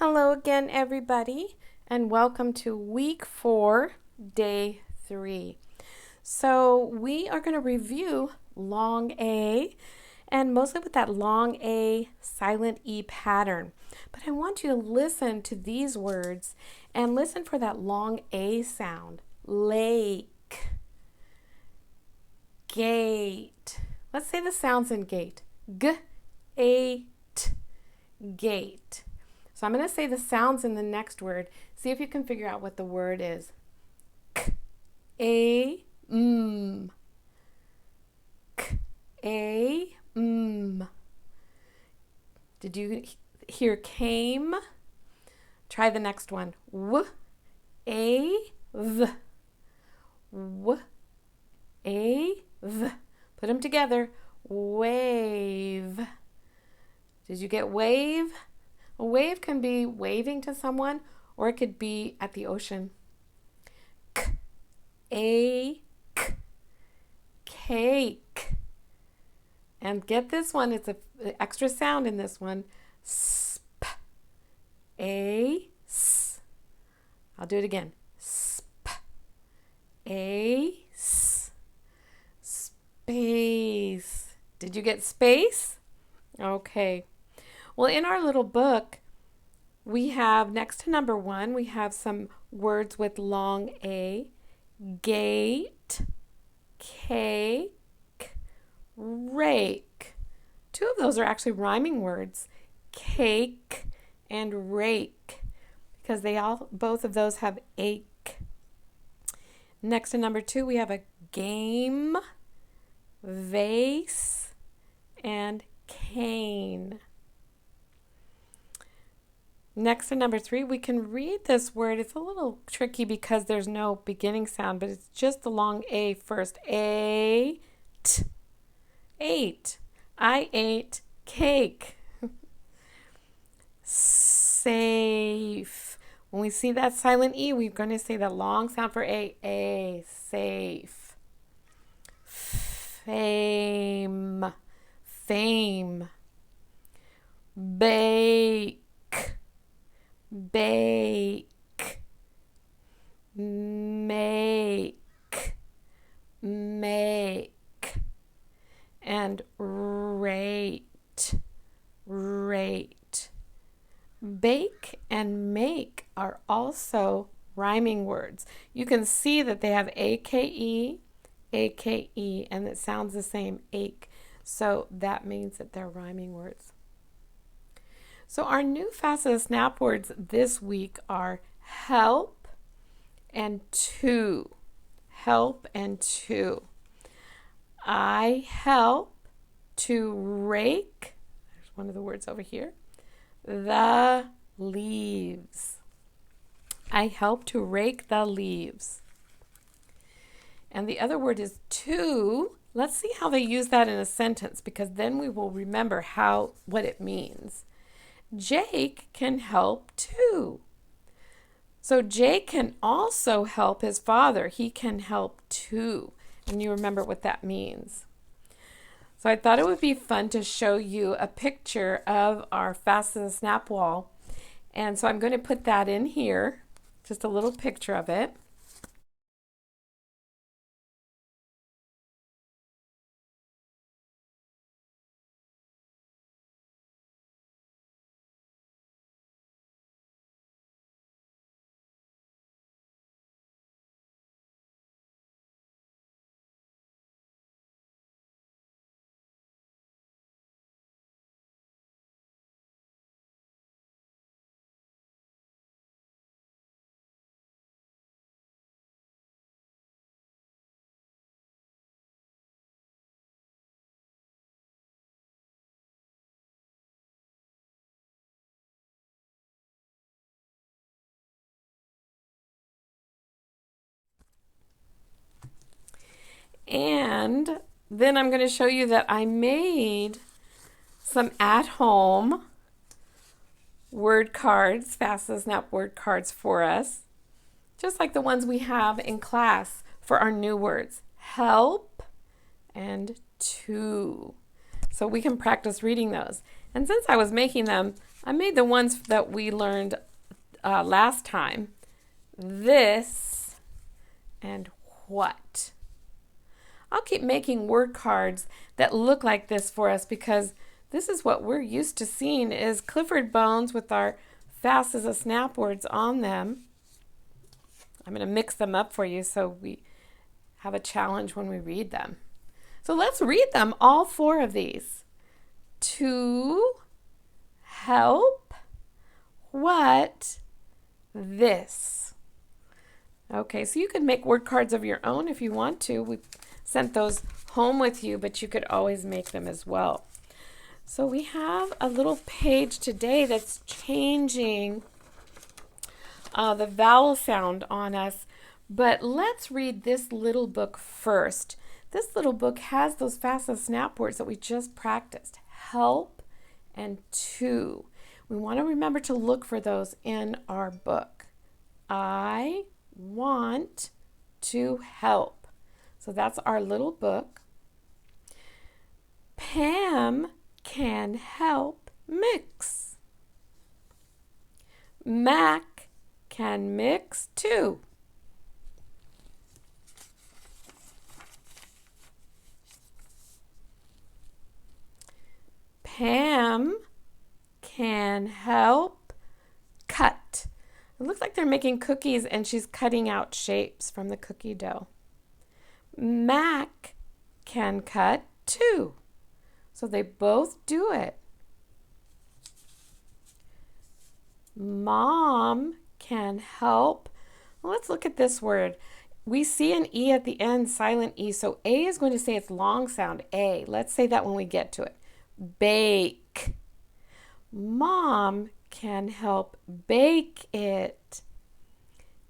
Hello again, everybody, and welcome to week 4, day 3. So we are going to review long A, and mostly with that long A silent E pattern. But I want you to listen to these words and listen for that long A sound. Lake, gate. Let's say the sounds in gate. G-A-T, gate. So I'm going to say the sounds in the next word. See if you can figure out what the word is. K, A, M. K, A, M. Did you hear came? Try the next one. W, A, V. W, A, V. Put them together. Wave. Did you get wave? A wave can be waving to someone, or it could be at the ocean. K, A, K, cake. And get this one, it's an extra sound in this one. Sp, A, S. I'll do it again. Sp, A, S. Space. Did you get space? Okay. Well, in our little book, we have, next to number 1, we have some words with long A. Gate, cake, rake. 2 of those are actually rhyming words, cake and rake, because both of those have ache. Next to number 2, we have a game, vase, and cane. Next to number 3, we can read this word. It's a little tricky because there's no beginning sound, but it's just the long A first. Ate. Ate. I ate cake. Safe. When we see that silent E, we're going to say that long sound for A. A. Safe. Fame. Fame. Bake. Bake, make, make, and rate, rate. Bake and make are also rhyming words. You can see that they have AKE, AKE, and it sounds the same, ache. So that means that they're rhyming words. So our new FAFSA snap words this week are help and to. Help and to. I help to rake, there's one of the words over here, the leaves. I help to rake the leaves. And the other word is to. Let's see how they use that in a sentence, because then we will remember what it means. Jake can help too. So Jake can also help his father. He can help too. And you remember what that means. So I thought it would be fun to show you a picture of our FAFSA snap wall. And so I'm going to put that in here, just a little picture of it. And then I'm going to show you that I made some at-home word cards, FAFSA Snap word cards for us, just like the ones we have in class for our new words, help and to. So we can practice reading those. And since I was making them, I made the ones that we learned last time. This and what. I'll keep making word cards that look like this for us because this is what we're used to seeing is Clifford Bones with our fast as a snap words on them. I'm going to mix them up for you so we have a challenge when we read them. So let's read them, all 4 of these. To help what this. Okay, so you can make word cards of your own if you want to. We sent those home with you, but you could always make them as well. So we have a little page today that's changing the vowel sound on us, but let's read this little book first. This little book has those fast as snap words that we just practiced. Help and to. We want to remember to look for those in our book. I want to help. So that's our little book. Pam can help mix. Mac can mix too. Pam can help cut. It looks like they're making cookies and she's cutting out shapes from the cookie dough. Mac can cut too. So they both do it. Mom can help. Well, let's look at this word. We see an E at the end, silent E. So A is going to say its long sound, A. Let's say that when we get to it. Bake. Mom can help bake it.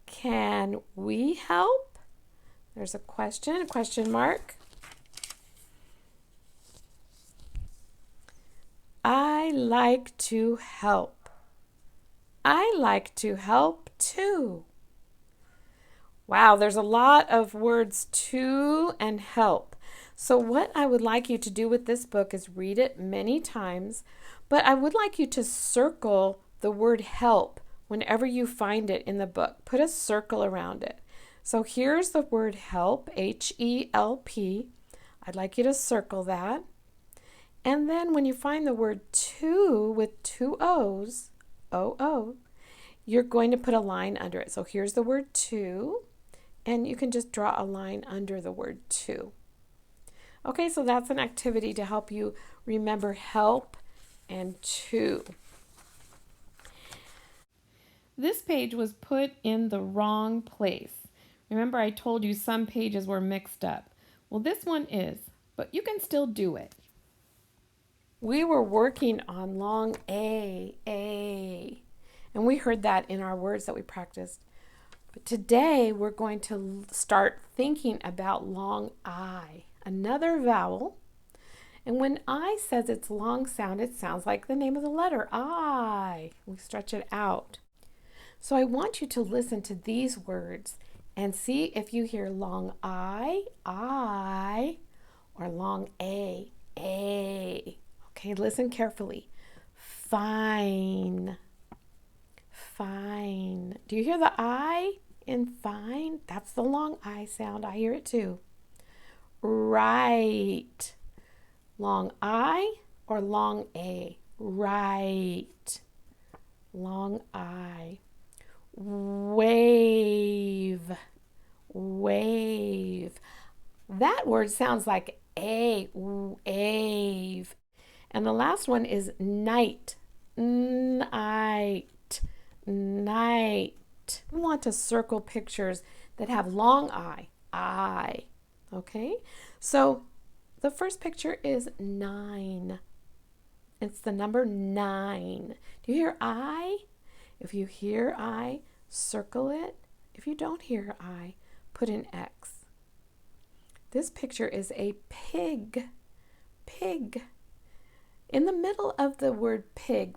Can we help? There's a question mark. I like to help. I like to help too. Wow, there's a lot of words to and help. So what I would like you to do with this book is read it many times, but I would like you to circle the word help whenever you find it in the book. Put a circle around it. So here's the word help, H-E-L-P. I'd like you to circle that. And then when you find the word to with 2 O's, O-O, you're going to put a line under it. So here's the word to, and you can just draw a line under the word to. Okay, so that's an activity to help you remember help and to. This page was put in the wrong place. Remember I told you some pages were mixed up. Well, this one is, but you can still do it. We were working on long A, and we heard that in our words that we practiced. But today we're going to start thinking about long I, another vowel. And when I says its long sound, it sounds like the name of the letter, I. We stretch it out. So I want you to listen to these words and see if you hear long I, or long A. Okay, listen carefully. Fine. Fine. Do you hear the I in fine? That's the long I sound. I hear it too. Right. Long I or long A? Right. Long I. Wave. Wave. That word sounds like a, wave. And the last one is night. Night. Night. We want to circle pictures that have long I. Okay? So the first picture is 9. It's the number 9. Do you hear I? If you hear I, circle it. If you don't hear I, put an X. This picture is a pig. Pig. In the middle of the word pig,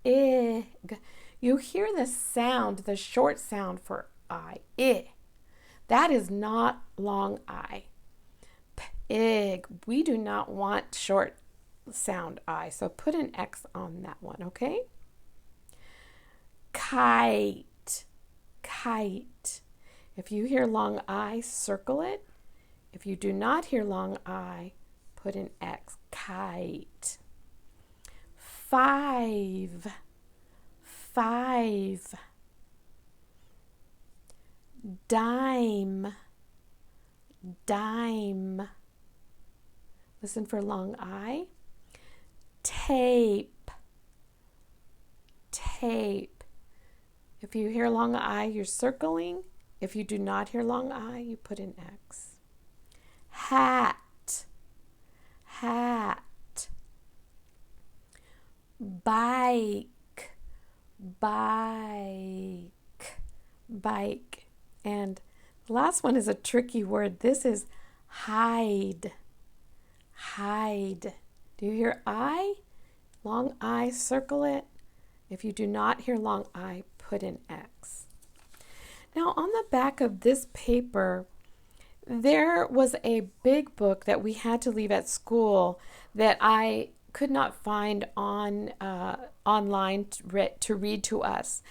pig, you hear the sound, the short sound for I. That is not long I. Pig. We do not want short sound I. So put an X on that one, okay? kite, kite. If you hear long I, circle it. If you do not hear long I, put an X, kite. Five, five. Dime, dime. Listen for long I. Tape, tape. If you hear long I, you're circling. If you do not hear long I, you put an X. Hat, hat. Bike, bike, bike. And the last one is a tricky word. This is hide, hide. Do you hear I? Long I, circle it. If you do not hear long I, put an X. Now on the back of this paper, there was a big book that we had to leave at school that I could not find on online to read to us.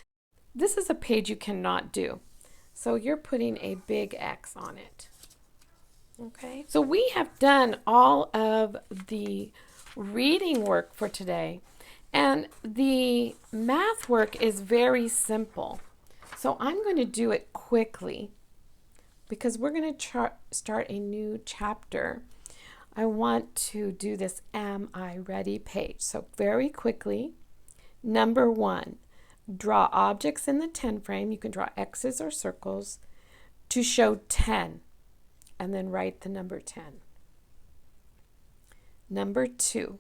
This is a page you cannot do. So you're putting a big X on it. Okay, so we have done all of the reading work for today, and the math work is very simple. So I'm going to do it quickly because we're going to start a new chapter. I want to do this Am I Ready page. So very quickly, number 1, draw objects in the 10 frame. You can draw X's or circles to show 10 and then write the number 10. Number 2,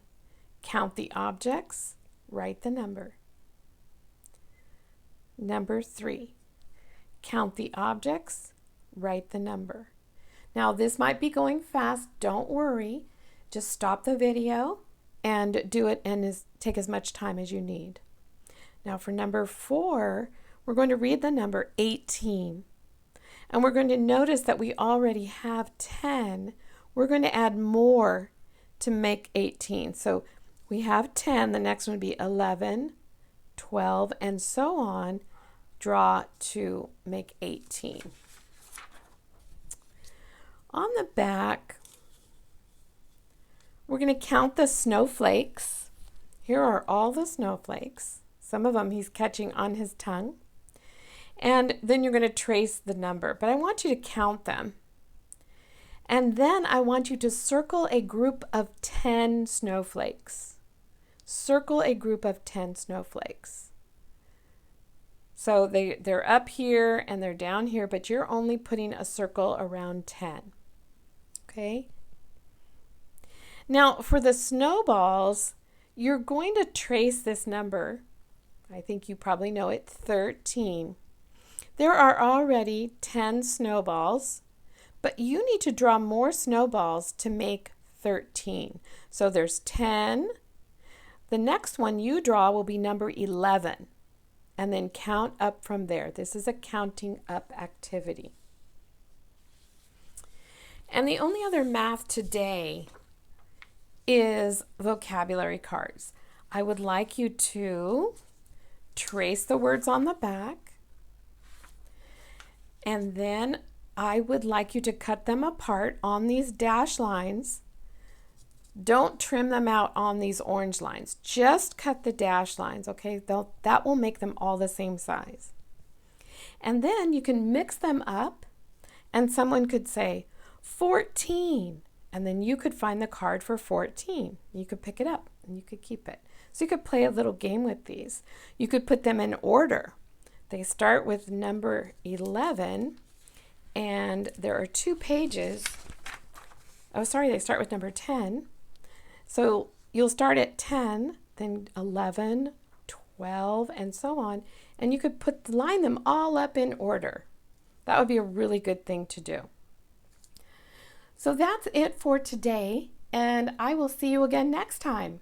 count the objects, write the number. Number 3, count the objects, write the number. Now this might be going fast, don't worry. Just stop the video and do it and take as much time as you need. Now for number 4, we're going to read the number 18. And we're going to notice that we already have 10. We're going to add more to make 18. So we have 10, the next one would be 11, 12, and so on. Draw to make 18. On the back, we're going to count the snowflakes. Here are all the snowflakes. Some of them he's catching on his tongue. And then you're going to trace the number, but I want you to count them. And then I want you to circle a group of 10 snowflakes. Circle a group of 10 snowflakes. So they're up here and they're down here, but you're only putting a circle around 10. Okay? Now for the snowballs, you're going to trace this number. I think you probably know it, 13. There are already 10 snowballs, but you need to draw more snowballs to make 13. So there's 10. The next one you draw will be number 11. And then count up from there. This is a counting up activity. And the only other math today is vocabulary cards. I would like you to trace the words on the back, and then I would like you to cut them apart on these dash lines. Don't trim them out on these orange lines. Just cut the dash lines, okay? That will make them all the same size. And then you can mix them up, and someone could say 14, and then you could find the card for 14. You could pick it up and you could keep it. So you could play a little game with these. You could put them in order. They start with number 11, and there are 2 pages. Oh, sorry, they start with number 10. So you'll start at 10, then 11, 12, and so on, and you could line them all up in order. That would be a really good thing to do. So that's it for today, and I will see you again next time.